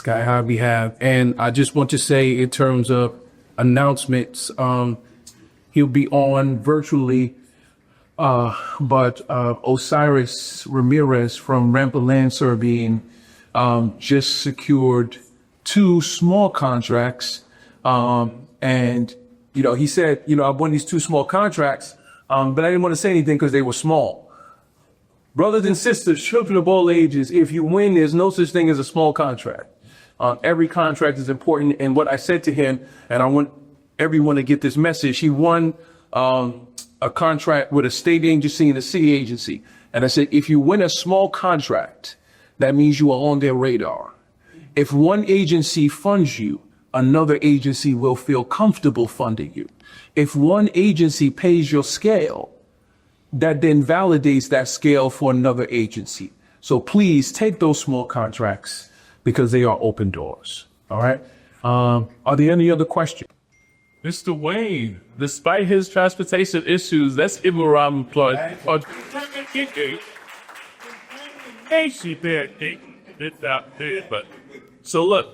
Sky High behalf. And I just want to say, in terms of announcements, he'll be on virtually, but Osiris Ramirez from Rampant Land Surveying just secured 2 small contracts. And, you know, he said, you know, I've won these 2 small contracts, but I didn't want to say anything because they were small. Brothers and sisters, children of all ages, if you win, there's no such thing as a small contract. Every contract is important. And what I said to him, and I want everyone to get this message, he won a contract with a state agency and a city agency. And I said, if you win a small contract, that means you are on their radar. If one agency funds you, another agency will feel comfortable funding you. If one agency pays your scale, that then validates that scale for another agency. So please take those small contracts because they are open doors. All right. Are there any other questions? Mr. Wayne, despite his transportation issues, let's give him a round of applause. So look,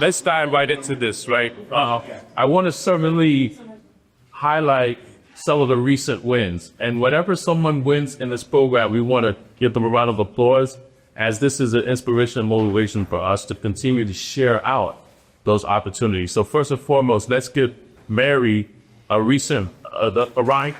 let's dive right into this, right? I want to certainly highlight some of the recent wins. And whenever someone wins in this program, we want to give them a round of applause, as this is an inspiration and motivation for us to continue to share out those opportunities. So first and foremost, let's give Mary a recent, a right.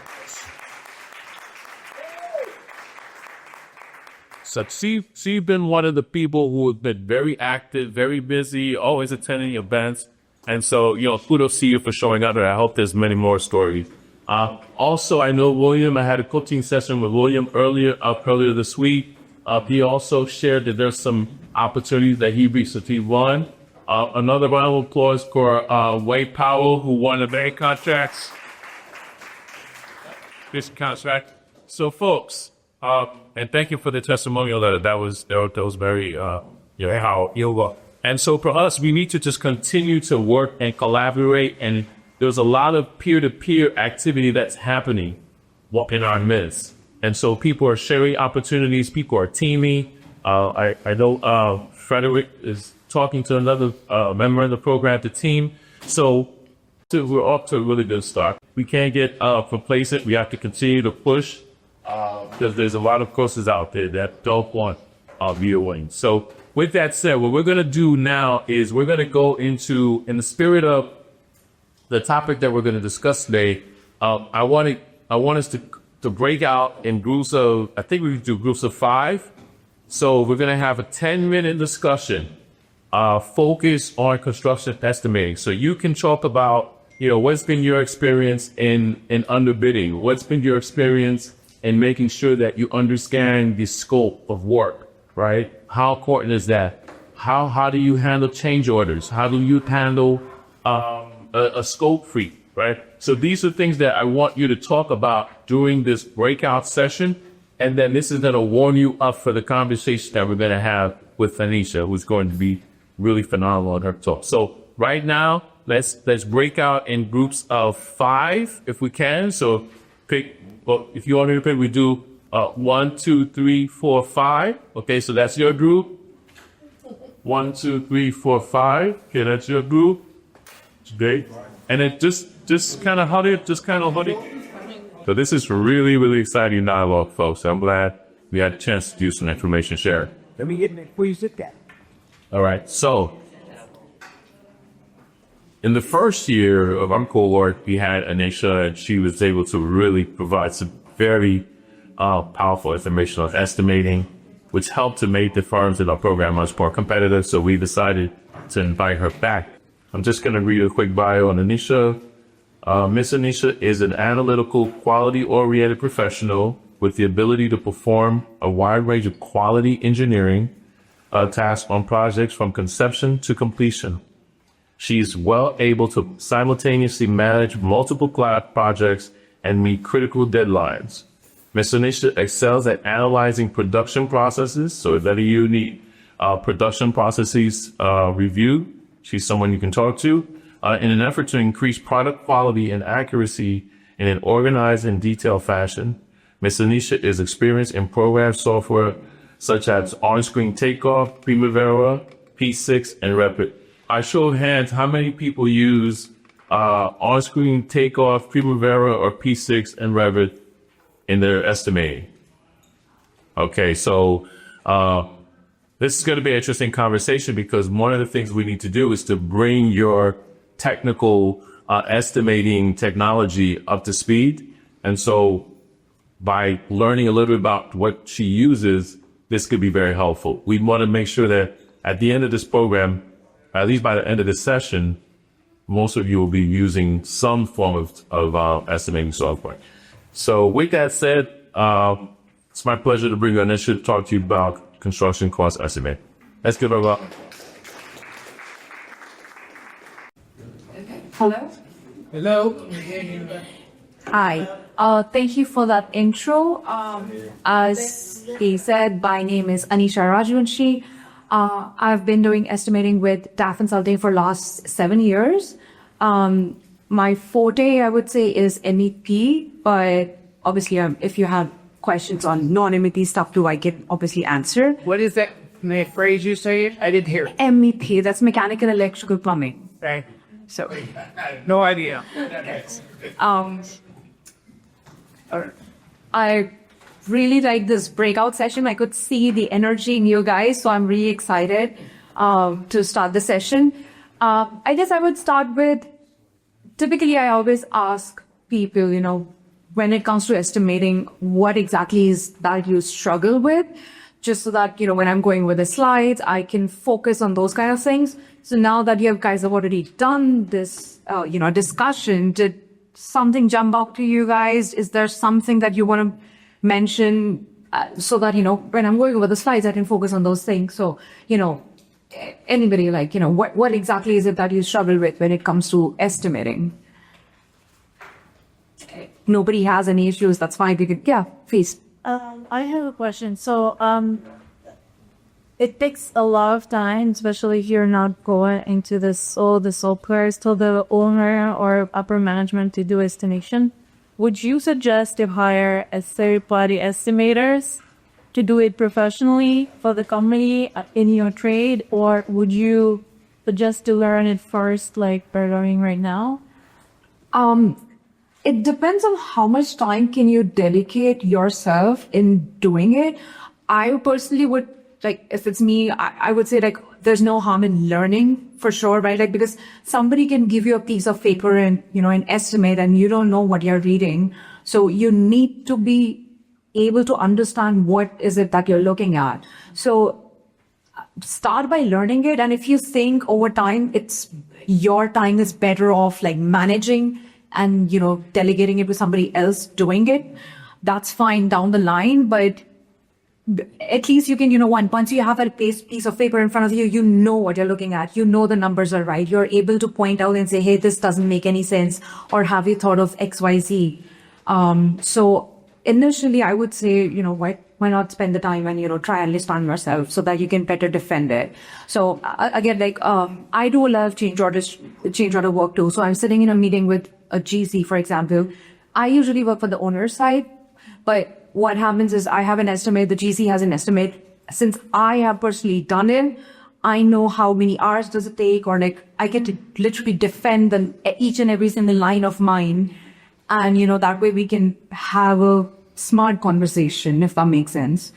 So she's been one of the people who have been very active, very busy, always attending events. And so, you know, kudos to you for showing up, and I hope there's many more stories. Also, I know William, I had a coaching session with William earlier this week. He also shared that there's some opportunities that he recently won. Another round of applause for Wade Powell, who won the main contracts. This contract. So folks, and thank you for the testimonial letter. That was very, how you go. And so for us, we need to just continue to work and collaborate, and there's a lot of peer-to-peer activity that's happening in our midst. And so people are sharing opportunities, people are teaming. I know Frederick is talking to another member of the program, the team. So we're off to a really good start. We can't get complacent. We have to continue to push because there's a lot of courses out there that don't want via wing. So with that said, what we're going to do now is we're going to go into, in the spirit of the topic that we're going to discuss today, I want us to break out in groups of, I think we can do groups of 5. So we're going to have a 10-minute discussion, focus on construction estimating. So you can talk about, what's been your experience in underbidding? What's been your experience in making sure that you understand the scope of work, right? How important is that? How do you handle change orders? How do you handle a scope creep, right? So these are things that I want you to talk about during this breakout session. And then this is going to warm you up for the conversation that we're going to have with Anisha, who's going to be really phenomenal in her talk. So right now, let's break out in groups of 5 if we can. So if you want to pick, we do 1, 2, 3, 4, 5. Okay, so that's your group. 1, 2, 3, 4, 5. Okay, that's your group. Great. And then just kind of hold it. So this is really, really exciting dialogue, folks. I'm glad we had a chance to do some information sharing. Let me get that. Please sit down. All right. So in the first year of our cohort, we had Anisha, and she was able to really provide some very powerful information on estimating, which helped to make the firms in our program much more competitive. So we decided to invite her back. I'm just going to read a quick bio on Anisha. Miss Anisha is an analytical, quality-oriented professional with the ability to perform a wide range of quality engineering tasks on projects from conception to completion. She is well able to simultaneously manage multiple projects and meet critical deadlines. Miss Anisha excels at analyzing production processes, so if any of you need production processes review, she's someone you can talk to. In an effort to increase product quality and accuracy in an organized and detailed fashion, Ms. Anisha is experienced in program software such as On-Screen Takeoff, Primavera, P6, and Revit. I show of hands, how many people use on-screen takeoff, Primavera, or P6 and Revit in their estimating? Okay, so this is going to be an interesting conversation because one of the things we need to do is to bring your technical estimating technology up to speed. And so by learning a little bit about what she uses, this could be very helpful. We want to make sure that at the end of this program, at least by the end of this session, most of you will be using some form of estimating software. So with that said, it's my pleasure to bring you on this to talk to you about construction cost estimate. Let's give it a Hello. Hello? Hi. Thank you for that intro. As he said, my name is Anisha Rajvanshi. I've been doing estimating with DAF Consulting for last 7 years. My forte, I would say, is MEP, but obviously, if you have questions on non-MEP stuff too, I can obviously answer. What is that phrase you say? I didn't hear it. MEP, that's mechanical, electrical, plumbing. Okay. So, No idea. I really like this breakout session. I could see the energy in you guys, so I'm really excited to start the session. I guess I would start with, typically I always ask people, when it comes to estimating, what exactly is that you struggle with? Just so that, when I'm going with the slides, I can focus on those kind of things. So now that you guys have already done this, discussion, did something jump out to you guys? Is there something that you want to mention so that, when I'm going over the slides, I can focus on those things? So, anybody what exactly is it that you struggle with when it comes to estimating? Nobody has any issues. That's fine. You could, please. I have a question. So, it takes a lot of time, especially if you're not going into the softwares to the owner or upper management to do estimation. Would you suggest to hire a third-party estimators to do it professionally for the company in your trade, or would you suggest to learn it first, like we're learning right now? It depends on how much time can you dedicate yourself in doing it. I personally would, if it's me, I would say there's no harm in learning for sure, right? Because somebody can give you a piece of paper and, an estimate and you don't know what you're reading. So you need to be able to understand what is it that you're looking at. So start by learning it. And if you think over time, your time is better off managing and, delegating it to somebody else doing it, that's fine down the line. But at least you can, once you have a piece of paper in front of you, you know what you're looking at. You know the numbers are right. You're able to point out and say, hey, this doesn't make any sense. Or have you thought of X, Y, Z? So initially, I would say, why not spend the time and, try and understand yourself so that you can better defend it. So again, I do a lot of change order work too. So I'm sitting in a meeting with a GC, for example. I usually work for the owner side, but what happens is I have an estimate, the GC has an estimate. Since I have personally done it, I know how many hours does it take, or I get to literally defend each and every single line of mine. And, that way we can have a smart conversation, if that makes sense.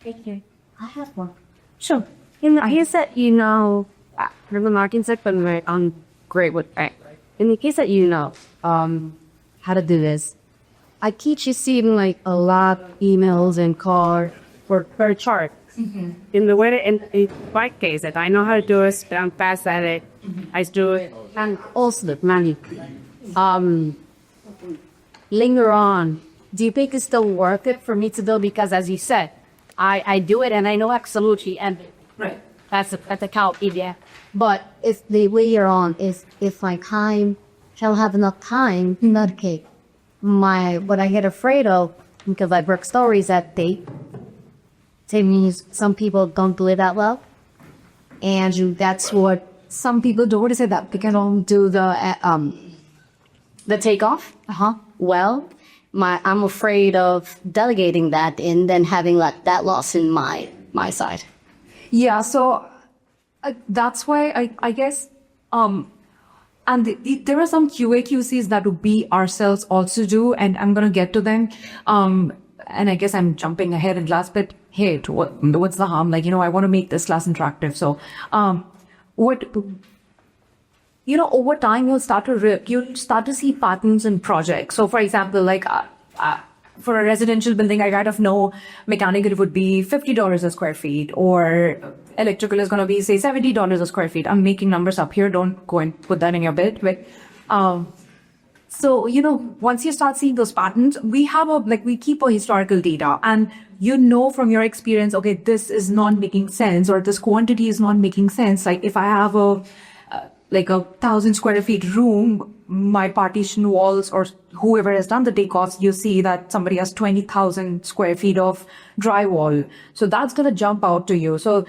Okay. I have one. Sure. In the case that from the marketing sector, I'm great with it. In the case that how to do this, I keep receiving a lot of emails and calls for per chart. Mm-hmm. In the way, in my case, that I know how to do it, I'm fast at it. I do it. And also the money. Later on, do you think it's still worth it for me to do? Because as you said, I do it and I know absolutely, and Right. that's a cow idea. But if the later on is if my time shall have enough time, not okay. What I get afraid of, because I work stories that means some people don't do it that well. And that's what Some people don't want to say that. They can all do the takeoff. Well, I'm afraid of delegating that and then having that loss in my side. Yeah, so That's why I guess, and there are some QA/QCs that we ourselves also do, and I'm gonna get to them. And I guess I'm jumping ahead in class, but hey, what's the harm? Like, I want to make this class interactive. So, over time you'll start to see patterns in projects. So, for example, like for a residential building, I kind of know mechanical it would be $50 a square feet, or electrical is going to be say $70 a square feet. I'm making numbers up here. Don't go and put that in your bid. But so once you start seeing those patterns, we keep a historical data, and from your experience, okay, this is not making sense, or this quantity is not making sense. Like if I have a 1,000 square feet room, my partition walls, or whoever has done the takeoffs, you see that somebody has 20,000 square feet of drywall. So that's going to jump out to you. So,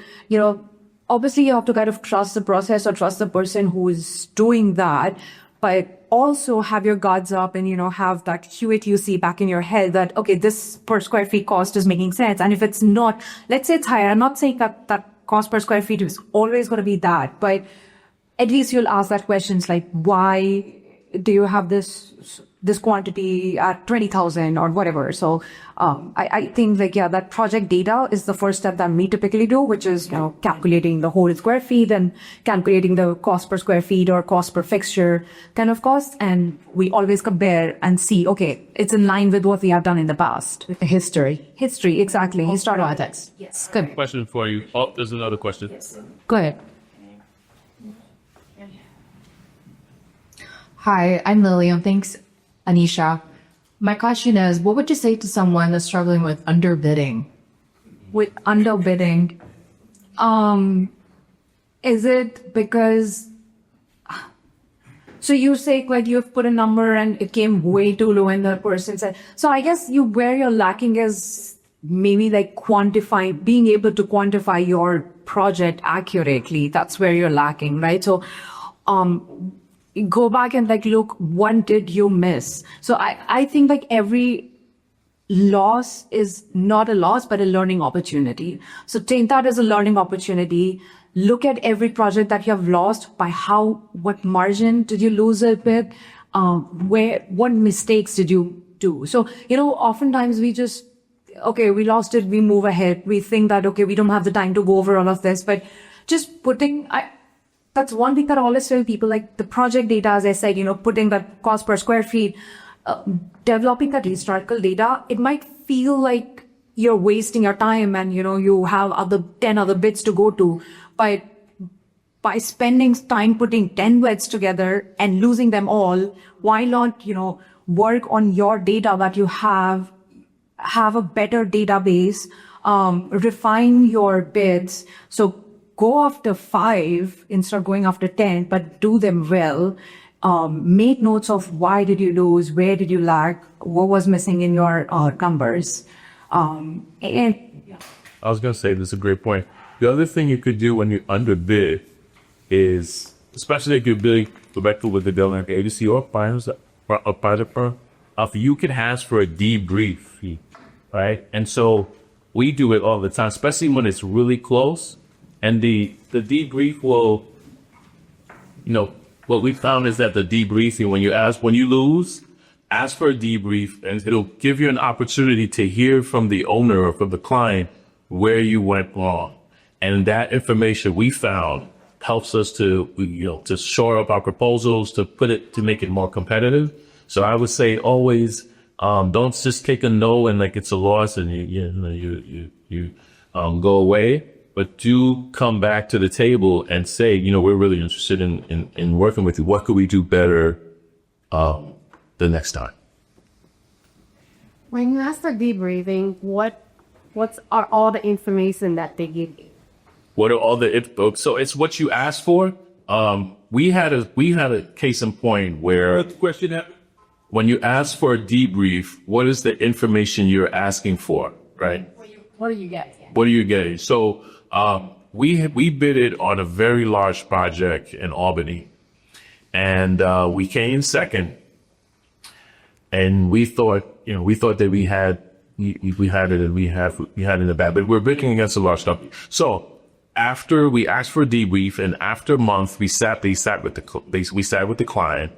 obviously you have to kind of trust the process or trust the person who is doing that, but also have your guards up and, have that QA/QC back in your head that, okay, this per square feet cost is making sense. And if it's not, let's say it's higher. I'm not saying that cost per square feet is always going to be that, but at least you'll ask that questions like, why do you have this quantity at 20,000 or whatever? So I think that project data is the first step that we typically do, which is calculating the whole square feet and calculating the cost per square feet or cost per fixture kind of cost. And we always compare and see, okay, it's in line with what we have done in the past. History, exactly. Historical context. Yes, good. Question for you. Oh, there's another question. Go ahead. Hi, I'm Lillian. Thanks, Anisha. My question is, what would you say to someone that's struggling with underbidding? With underbidding, is it because, so you say like you've put a number and it came way too low and the person said, so I guess where you're lacking is maybe like being able to quantify your project accurately. That's where you're lacking, right? So, go back and look, what did you miss? So I think every loss is not a loss, but a learning opportunity. So take that as a learning opportunity. Look at every project that you have lost by what margin did you lose it with? What mistakes did you do? So, oftentimes we just, okay, we lost it, we move ahead. We think that, okay, we don't have the time to go over all of this, but just that's one thing that I always tell people, like the project data, as I said, putting that cost per square feet, developing that historical data, it might feel like you're wasting your time and, you have 10 other bits to go to. But by spending time putting 10 bits together and losing them all, why not, work on your data that you have a better database, refine your bits. So go after 5 instead of going after 10, but do them well. Make notes of why did you lose, where did you lag, what was missing in your numbers. And I was going to say, this is a great point. The other thing you could do when you underbid is, especially if you're bidding directly with the development agency or a project firm, you can ask for a debrief fee, right? And so we do it all the time, especially when it's really close. And the debrief will, what we found is that the debriefing, when you lose, ask for a debrief, and it'll give you an opportunity to hear from the owner or from the client where you went wrong. And that information we found helps us to shore up our proposals, to make it more competitive. So I would say always, don't just take a no and it's a loss and you go away. But do come back to the table and say, we're really interested in working with you. What could we do better the next time? When you ask for debriefing, what's all the information that they give you? What are all the info? So it's what you asked for. We had a case in point where when you ask for a debrief, what is the information you're asking for, right? What do you get? What are you getting? So we bidded on a very large project in Albany, and we came second. And we thought that we had it in the bag, but we're bidding against a large company. So after we asked for a debrief, and after a month, we sat with the client,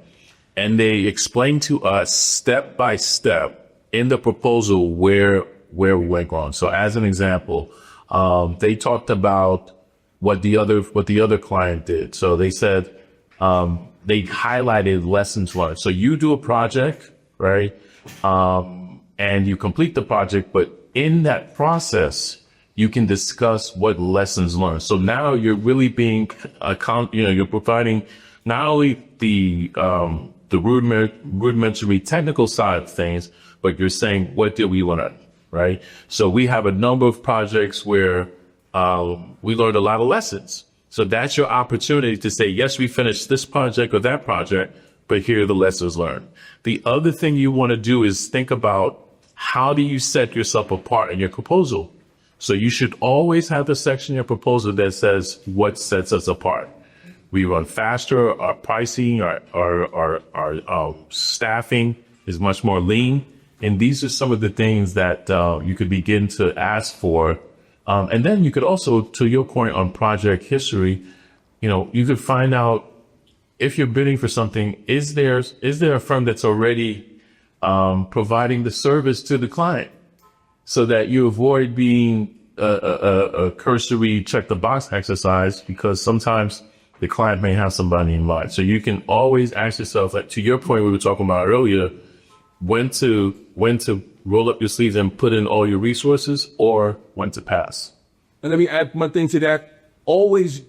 and they explained to us step by step in the proposal where we went wrong. So as an example, they talked about what the other client did. So they said, they highlighted lessons learned. So you do a project, right? And you complete the project, but in that process, you can discuss what lessons learned. So now you're really being you're providing not only the rudimentary technical side of things, but you're saying, what did we learn, right? So we have a number of projects where we learned a lot of lessons. So that's your opportunity to say, yes, we finished this project or that project, but here are the lessons learned. The other thing you want to do is think about, how do you set yourself apart in your proposal? So you should always have the section in your proposal that says what sets us apart. We run faster, our pricing, our staffing is much more lean. And these are some of the things that you could begin to ask for. And then you could also, to your point on project history, you could find out, if you're bidding for something, is there a firm that's already providing the service to the client, so that you avoid being a cursory check the box exercise, because sometimes the client may have somebody in mind. So you can always ask yourself, like, to your point we were talking about earlier, when to roll up your sleeves and put in all your resources, or when to pass. And let me add one thing to that. Always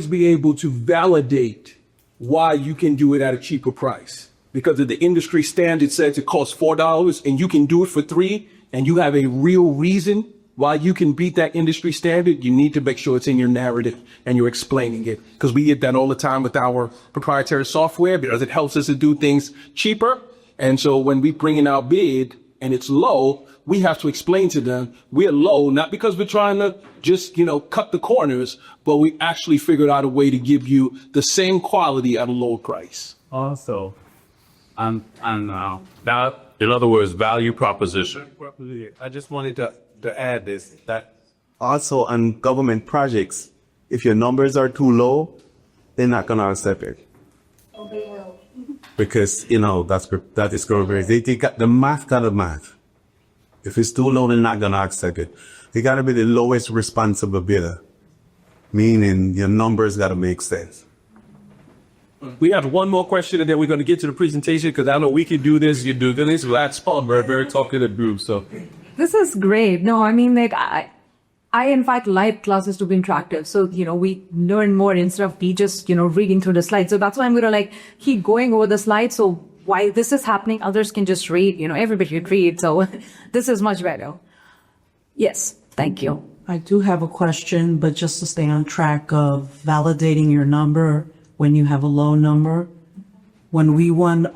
be able to validate why you can do it at a cheaper price. Because if the industry standard says it costs $4 and you can do it for $3, and you have a real reason why you can beat that industry standard, you need to make sure it's in your narrative and you're explaining it. Because we get that all the time with our proprietary software, because it helps us to do things cheaper. And so when we bring in our bid and it's low, we have to explain to them we're low, not because we're trying to just, cut the corners, but we actually figured out a way to give you the same quality at a lower price. Also, now, In other words, value proposition. I just wanted to add this, that also on government projects, if your numbers are too low, they're not going to accept it. Because, that is correct. They got the math, got the math. If it's too low, they're not going to accept it. They got to be the lowest responsible bidder, meaning your numbers got to make sense. We have one more question and then we're going to get to the presentation, because I know we can do this. You do this. That's fun. We're a very talkative group. So This is great. No, I mean, I in fact like classes to be interactive. So, we learn more instead of me just, reading through the slides. So that's why I'm going to keep going over the slides. So while this is happening, others can just read, everybody can read. So this is much better. Yes. Thank you. I do have a question, but just to stay on track of validating your number when you have a low number. When we won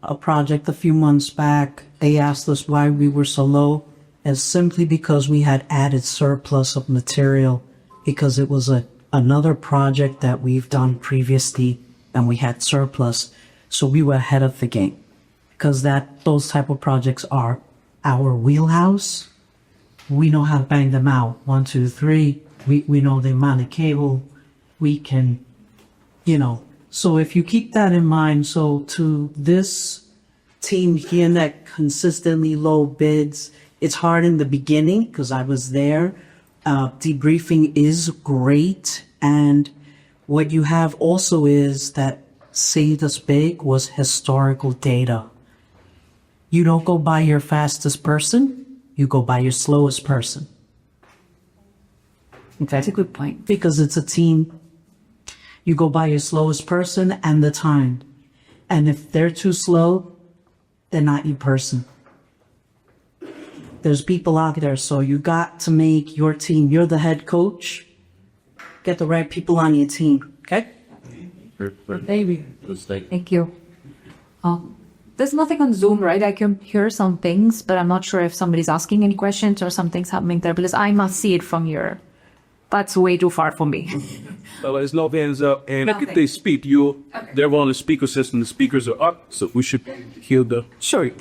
a project a few months back, they asked us why we were so low, and simply because we had added surplus of material, because it was another project that we've done previously and we had surplus. So we were ahead of the game, because those type of projects are our wheelhouse. We know how to bang them out. 1, 2, 3. We know the amount of cable. We can, So if you keep that in mind, so to this team here that consistently low bids, it's hard in the beginning because I was there. Debriefing is great. And what you have also is that saved us big was historical data. You don't go by your fastest person. You go by your slowest person. That's a good point. Because it's a team. You go by your slowest person and the time. And if they're too slow, they're not your person. There's people out there, so you got to make your team. You're the head coach. Get the right people on your team, okay? Maybe. Thank you. There's nothing on Zoom, right? I can hear some things, but I'm not sure if somebody's asking any questions or something's happening there, because I must see it from here. That's way too far for me. well, there's no hands up. And if they speak, they're on the speaker system. The speakers are up, so we should hear the. Sure.